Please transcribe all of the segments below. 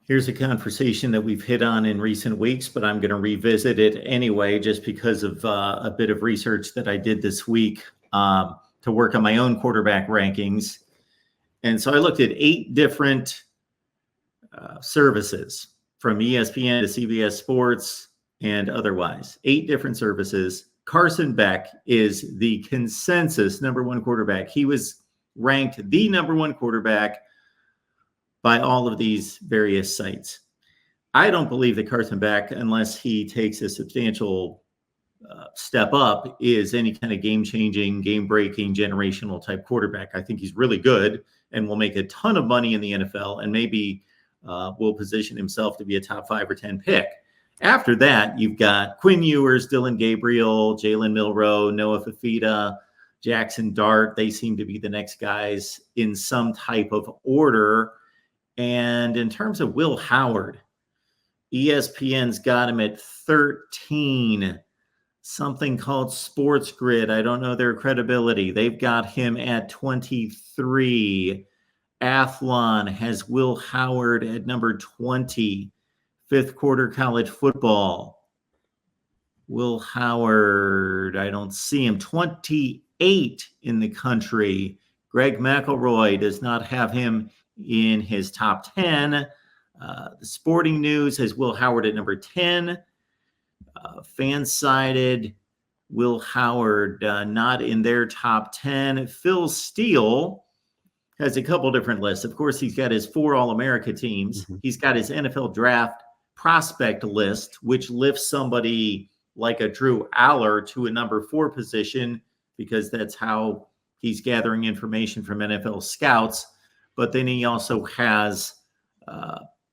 Here's a conversation that we've hit on in recent weeks, but I'm going to revisit it anyway, just because of a bit of research that I did this week to work on my own quarterback rankings. And so I looked at 8 different services, from ESPN to CBS Sports and otherwise. 8 different services. Carson Beck is the consensus number 1 quarterback. He was ranked the number 1 quarterback by all of these various sites. I don't believe that Carson Beck, unless he takes a substantial step up, is any kind of game-changing, game-breaking, generational type quarterback. I think he's really good and will make a ton of money in the NFL and maybe will position himself to be a top 5 or 10 pick. After that, you've got Quinn Ewers, Dylan Gabriel, Jalen Milroe, Noah Fafita, Jackson Dart. They seem to be the next guys in some type of order. And in terms of Will Howard, ESPN's got him at 13. Something called Sports Grid. I don't know their credibility. They've got him at 23. Athlon has Will Howard at number 20. Fifth Quarter College Football. Will Howard, I don't see him. 28 in the country. Greg McElroy does not have him in his top 10. The Sporting News has Will Howard at number 10. Fansided, Will Howard not in their top 10. Phil Steele has a couple different lists. Of course, he's got his 4 All-America teams. Mm-hmm. He's got his NFL draft prospect list, which lifts somebody like a Drew Aller to a number 4 position, because that's how he's gathering information from NFL scouts. But then he also has,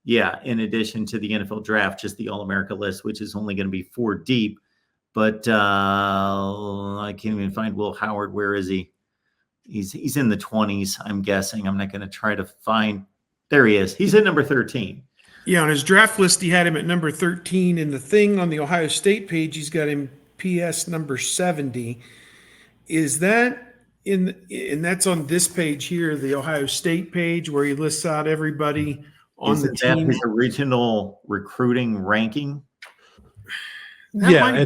in addition to the NFL draft, just the All-America list, which is only going to be 4 deep. But I can't even find Will Howard. Where is he? He's in the 20s, I'm guessing. I'm not going to try to find. There he is. He's at number 13. Yeah, on his draft list, he had him at number 13. And the thing on the Ohio State page, he's got him PS number 70. Is that and that's on this page here, the Ohio State page, where he lists out everybody on the team? Is that his original recruiting ranking? Yeah,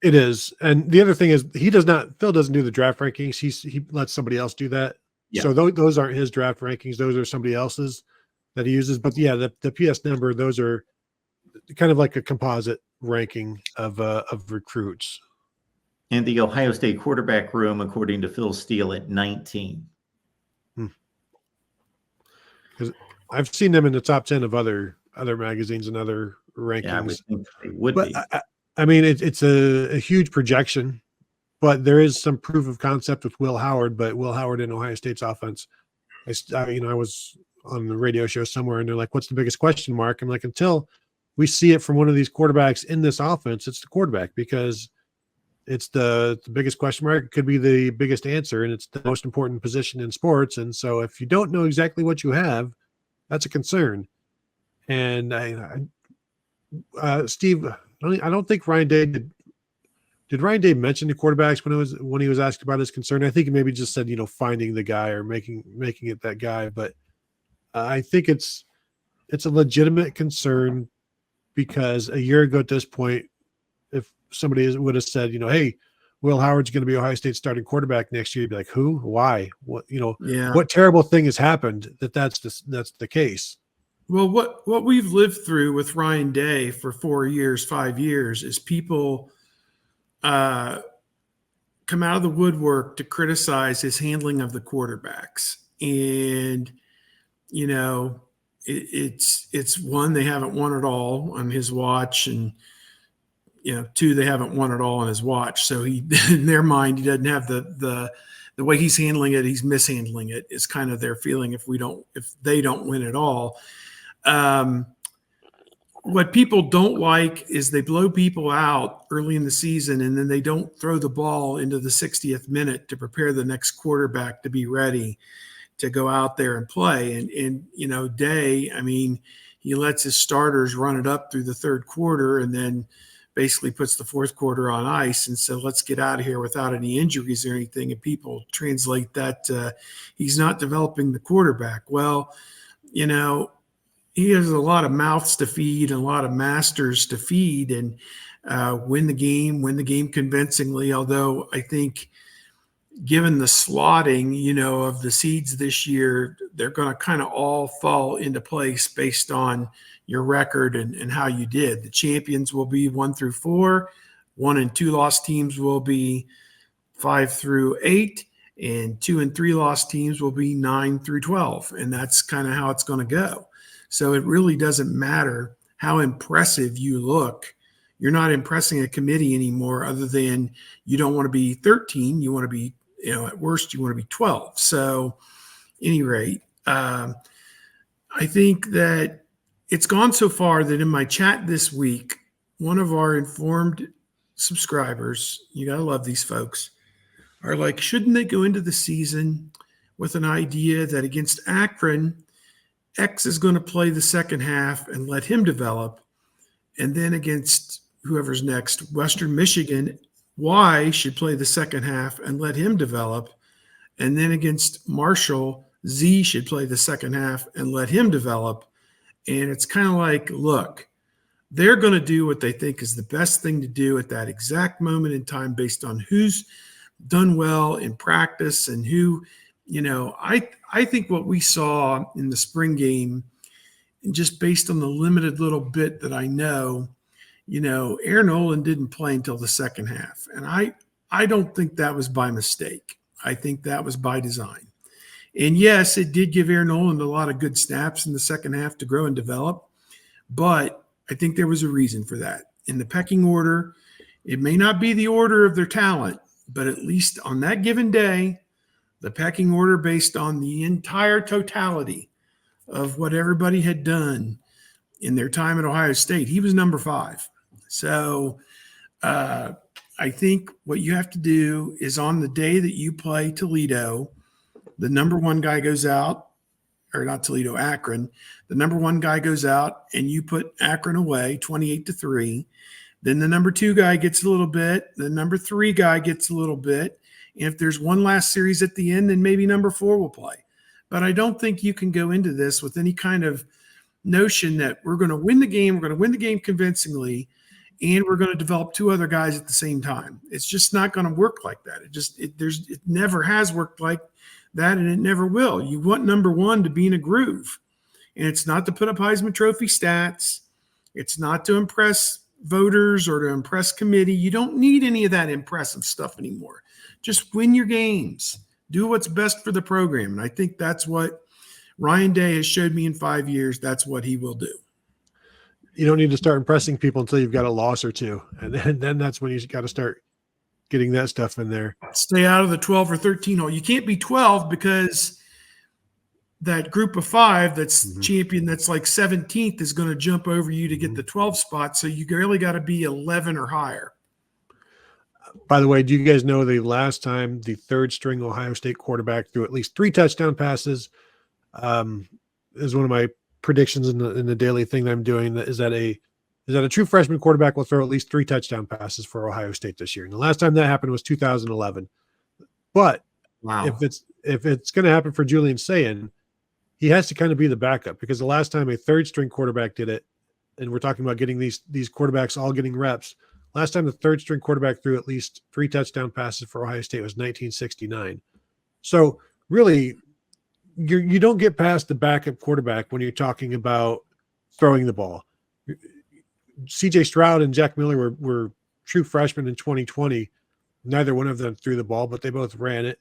it is. And the other thing is, Phil doesn't do the draft rankings. He lets somebody else do that. Yeah. So those aren't his draft rankings. Those are somebody else's that he uses. But yeah, the PS number, those are kind of like a composite ranking of recruits. And the Ohio State quarterback room, according to Phil Steele, at 19. Because I've seen them in the top 10 of other magazines and other rankings. Yeah, I would think they would be. I mean, it's a huge projection, but there is some proof of concept with Will Howard. But Will Howard in Ohio State's offense, I was on the radio show somewhere, and they're like, "What's the biggest question mark?" I'm like, until we see it from one of these quarterbacks in this offense, it's the quarterback, because it's the biggest question mark. It could be the biggest answer, and it's the most important position in sports. And so if you don't know exactly what you have, that's a concern. And Steve, I don't think Ryan Day did Ryan Day mention the quarterbacks when he was asked about his concern? I think he maybe just said, finding the guy or making it that guy. But I think it's a legitimate concern, because a year ago at this point, if somebody would have said, hey, Will Howard's going to be Ohio State's starting quarterback next year, you'd be like, who? Why? What? What terrible thing has happened that's the case? Well, what we've lived through with Ryan Day for 4 years, 5 years, is people come out of the woodwork to criticize his handling of the quarterbacks. And, it's one, they haven't won it all on his watch, and, 2, they haven't won it all on his watch. So he, in their mind, he doesn't have the way he's handling it. He's mishandling it, is kind of their feeling if they don't win it all. What people don't like is they blow people out early in the season, and then they don't throw the ball into the 60th minute to prepare the next quarterback to be ready to go out there and play. And Day, he lets his starters run it up through the third quarter, and then basically puts the fourth quarter on ice. And so let's get out of here without any injuries or anything. And people translate that he's not developing the quarterback. Well, he has a lot of mouths to feed and a lot of masters to feed, and win the game convincingly. Although I think, given the slotting, of the seeds this year, they're going to kind of all fall into place based on your record and how you did. The champions will be 1 through 4. 1 and 2 loss teams will be 5 through 8, and 2 and 3 loss teams will be 9 through 12. And that's kind of how it's going to go. So it really doesn't matter how impressive you look. You're not impressing a committee anymore, other than you don't want to be 13. You want to be, at worst, you want to be 12. So, any rate, I think that it's gone so far that in my chat this week, one of our informed subscribers, you got to love these folks, are like, shouldn't they go into the season with an idea that against Akron, X is going to play the second half and let him develop, and then against whoever's next, Western Michigan, Y should play the second half and let him develop, and then against Marshall, Z should play the second half and let him develop. And it's kind of like, look, they're going to do what they think is the best thing to do at that exact moment in time, based on who's done well in practice and who, I think what we saw in the spring game, and just based on the limited little bit that I know, Aaron Nolan didn't play until the second half. And I don't think that was by mistake. I think that was by design. And yes, it did give Aaron Nolan a lot of good snaps in the second half to grow and develop. But I think there was a reason for that. In the pecking order, it may not be the order of their talent, but at least on that given day, the pecking order based on the entire totality of what everybody had done in their time at Ohio State, he was number 5. So I think what you have to do is, on the day that you play Toledo, the number 1 guy goes out, or not Toledo, Akron. The number 1 guy goes out and you put Akron away 28-3. Then the number 2 guy gets a little bit. The number 3 guy gets a little bit. And if there's one last series at the end, then maybe number 4 will play. But I don't think you can go into this with any kind of notion that we're going to win the game. We're going to win the game convincingly, and we're going to develop 2 other guys at the same time. It's just not going to work like that. It never has worked like that, and it never will. You want number 1 to be in a groove, and it's not to put up Heisman Trophy stats. It's not to impress voters or to impress committee. You don't need any of that impressive stuff anymore. Just win your games. Do what's best for the program, and I think that's what Ryan Day has showed me in 5 years. That's what he will do. You don't need to start impressing people until you've got a loss or 2, and then that's when you got to start getting that stuff in there. Stay out of the 12 or 13 hole. You can't be 12 because that group of 5 that's champion, that's like 17th, is going to jump over you to get the 12 spot. So you really got to be 11 or higher. By the way, do you guys know the last time the 3rd string Ohio State quarterback threw at least 3 touchdown passes? Is one of my predictions in the daily thing that I'm doing. Is that a true freshman quarterback will throw at least 3 touchdown passes for Ohio State this year. And the last time that happened was 2011. But wow, if it's going to happen for Julian Sayin, he has to kind of be the backup, because the last time a 3rd string quarterback did it, and we're talking about getting these quarterbacks all getting reps, last time the 3rd string quarterback threw at least 3 touchdown passes for Ohio State was 1969. So really, you don't get past the backup quarterback when you're talking about throwing the ball. CJ Stroud and Jack Miller were true freshmen in 2020. Neither one of them threw the ball, but they both ran it.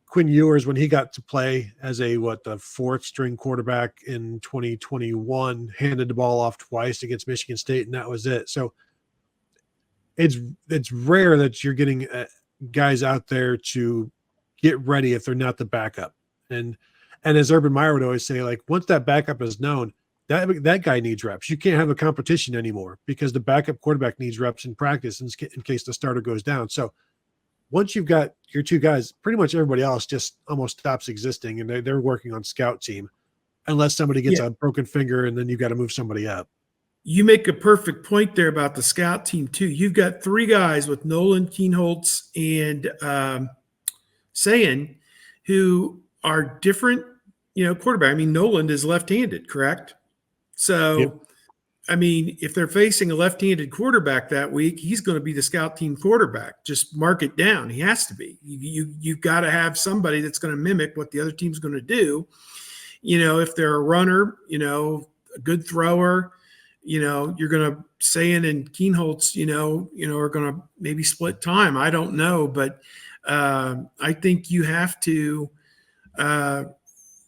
Quinn Ewers, when he got to play as the 4th string quarterback in 2021, handed the ball off twice against Michigan State, and that was it. So it's rare that you're getting guys out there to get ready if they're not the backup. And as Urban Meyer would always say, like, once that backup is known, that guy needs reps. You can't have a competition anymore, because the backup quarterback needs reps in practice in case the starter goes down. So once you've got your 2 guys, pretty much everybody else just almost stops existing, and they're working on scout team, unless somebody gets a broken finger, and then you've got to move somebody up. You make a perfect point there about the scout team too. You've got 3 guys with Nolan, Keenholz, and Sayin, who are different, quarterback. I mean, Nolan is left-handed, correct? So, Yep. I mean, if they're facing a left-handed quarterback that week, he's going to be the scout team quarterback. Just mark it down. He has to be. You've got to have somebody that's going to mimic what the other team's going to do. If they're a runner, a good thrower, you're going to Sayin and Keenholz, are going to maybe split time. I don't know, but I think you have to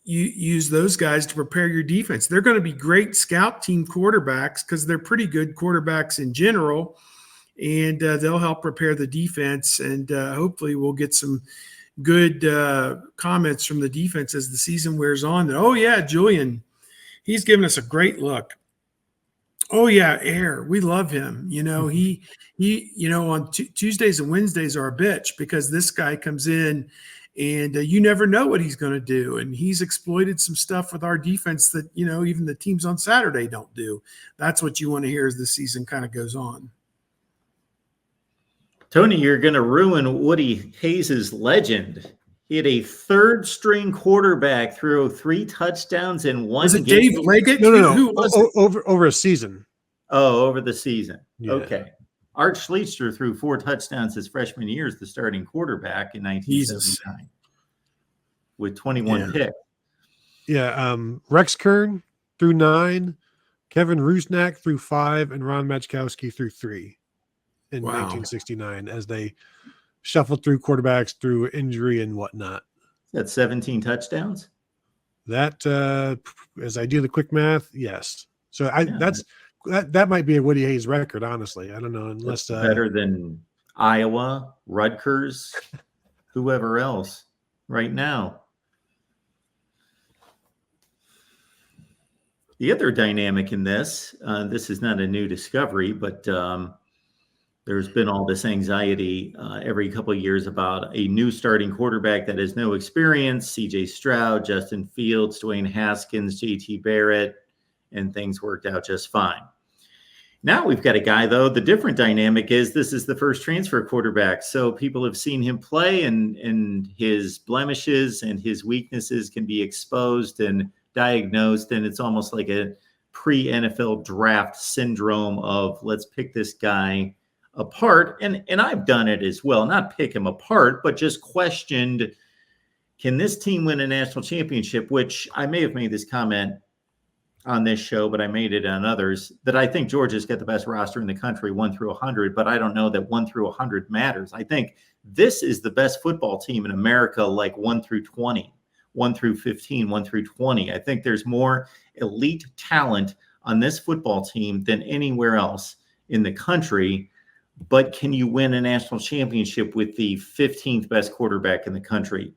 you use those guys to prepare your defense. They're going to be great scout team quarterbacks because they're pretty good quarterbacks in general, and they'll help prepare the defense. And hopefully we'll get some good comments from the defense as the season wears on. Oh yeah, Julian, he's given us a great look. Oh yeah, Air, we love him. He on Tuesdays and Wednesdays are a bitch because this guy comes in and you never know what he's going to do. And he's exploited some stuff with our defense that, even the teams on Saturday don't do. That's what you want to hear as the season kind of goes on. Tony, you're going to ruin Woody Hayes' legend. He had a third-string quarterback throw 3 touchdowns in one game. Was it Dave Leggett? No. Who was it? Over a season. Oh, over the season. Yeah. Okay. Art Schlechter threw 4 touchdowns his freshman year as the starting quarterback in 1979 with 21 picks. Yeah. Rex Kern threw 9, Kevin Rusnak threw 5, and Ron Metchkowski threw 3 in 1969 as they shuffled through quarterbacks through injury and whatnot. That's 17 touchdowns. That, as I do the quick math, yes. So that might be a Woody Hayes record, honestly. I don't know, unless better than Iowa, Rutgers, whoever else right now. The other dynamic in this is not a new discovery, but there's been all this anxiety every couple of years about a new starting quarterback that has no experience. C.J. Stroud, Justin Fields, Dwayne Haskins, J.T. Barrett, and things worked out just fine. Now we've got a guy, though. The different dynamic is this is the first transfer quarterback. So people have seen him play and his blemishes and his weaknesses can be exposed and diagnosed. And it's almost like a pre-NFL draft syndrome of let's pick this guy apart. And I've done it as well, not pick him apart, but just questioned, can this team win a national championship? Which I may have made this comment on this show, but I made it on others, that I think Georgia's got the best roster in the country, 1 through 100, but I don't know that 1 through 100 matters. I think this is the best football team in America, like 1 through 20, 1 through 15, 1 through 20. I think there's more elite talent on this football team than anywhere else in the country. But can you win a national championship with the 15th best quarterback in the country?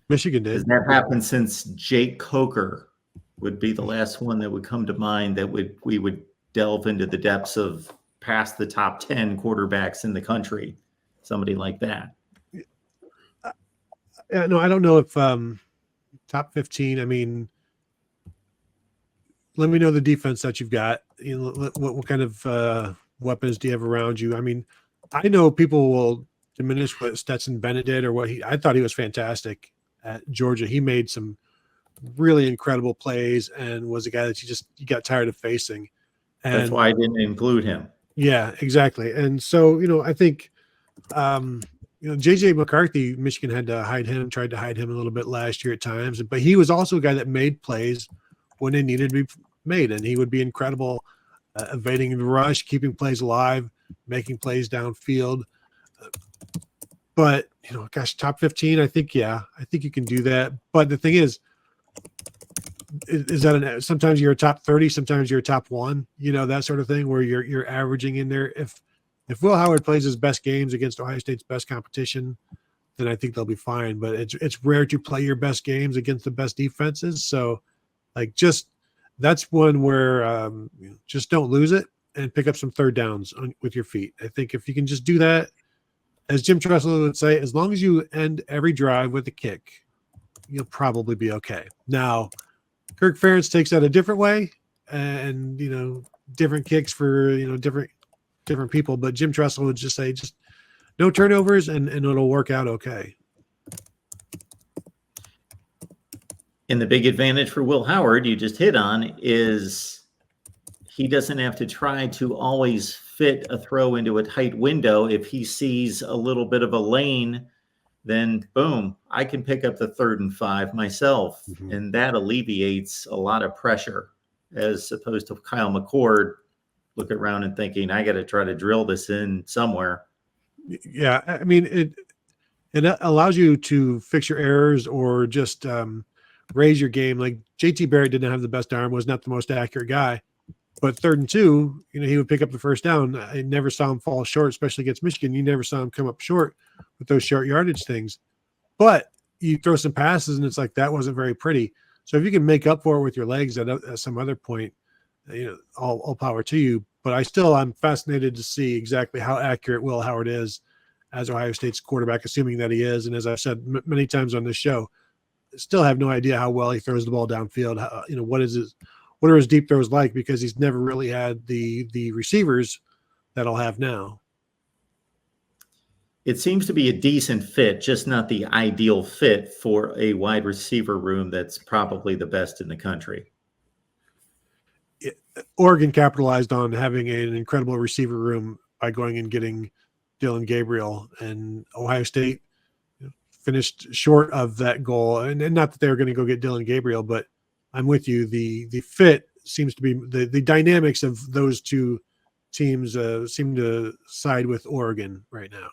Michigan did. Has that happened since Jake Coker would be the last one that would come to mind that we would delve into the depths of past the top 10 quarterbacks in the country, somebody like that. No, I don't know if top 15. I mean, let me know the defense that you've got. What kind of weapons do you have around you? I mean, I know people will diminish what Stetson Bennett did or I thought he was fantastic at Georgia. He made some really incredible plays and was a guy that you got tired of facing. And that's why I didn't include him. Yeah, exactly. And so, I think, JJ McCarthy, Michigan had to tried to hide him a little bit last year at times, but he was also a guy that made plays when they needed to be made. And he would be incredible evading the rush, keeping plays alive, making plays downfield. But, top 15, I think you can do that. But the thing is that sometimes you're a top 30, sometimes you're a top 1, that sort of thing where you're averaging in there. If Will Howard plays his best games against Ohio State's best competition, then I think they'll be fine. But it's rare to play your best games against the best defenses. So, that's one where just don't lose it and pick up some third downs with your feet. I think if you can just do that, as Jim Tressel would say, as long as you end every drive with a kick, you'll probably be okay. Now, Kirk Ferentz takes that a different way, and different kicks for different people. But Jim Tressel would just say, just no turnovers, and it'll work out okay. And the big advantage for Will Howard, you just hit on, is he doesn't have to try to always fit a throw into a tight window. If he sees a little bit of a lane, then boom, I can pick up the 3rd and 5 myself. Mm-hmm. And that alleviates a lot of pressure, as opposed to Kyle McCord looking around and thinking, I got to try to drill this in somewhere. Yeah. I mean, it allows you to fix your errors or just raise your game. Like JT Barrett didn't have the best arm, was not the most accurate guy, but 3rd and 2, he would pick up the first down. I never saw him fall short, especially against Michigan. You never saw him come up short with those short yardage things, but you throw some passes and it's like, that wasn't very pretty. So if you can make up for it with your legs at some other point, all power to you. But I'm fascinated to see exactly how accurate Will Howard is as Ohio State's quarterback, assuming that he is. And as I've said many times on this show, still have no idea how well he throws the ball downfield. What are his deep throws like? Because he's never really had the receivers that I'll have now. It seems to be a decent fit, just not the ideal fit for a wide receiver room that's probably the best in the country. Oregon capitalized on having an incredible receiver room by going and getting Dylan Gabriel, and Ohio State finished short of that goal. And not that they were going to go get Dylan Gabriel, but I'm with you. The fit seems to be the dynamics of those two teams seem to side with Oregon right now.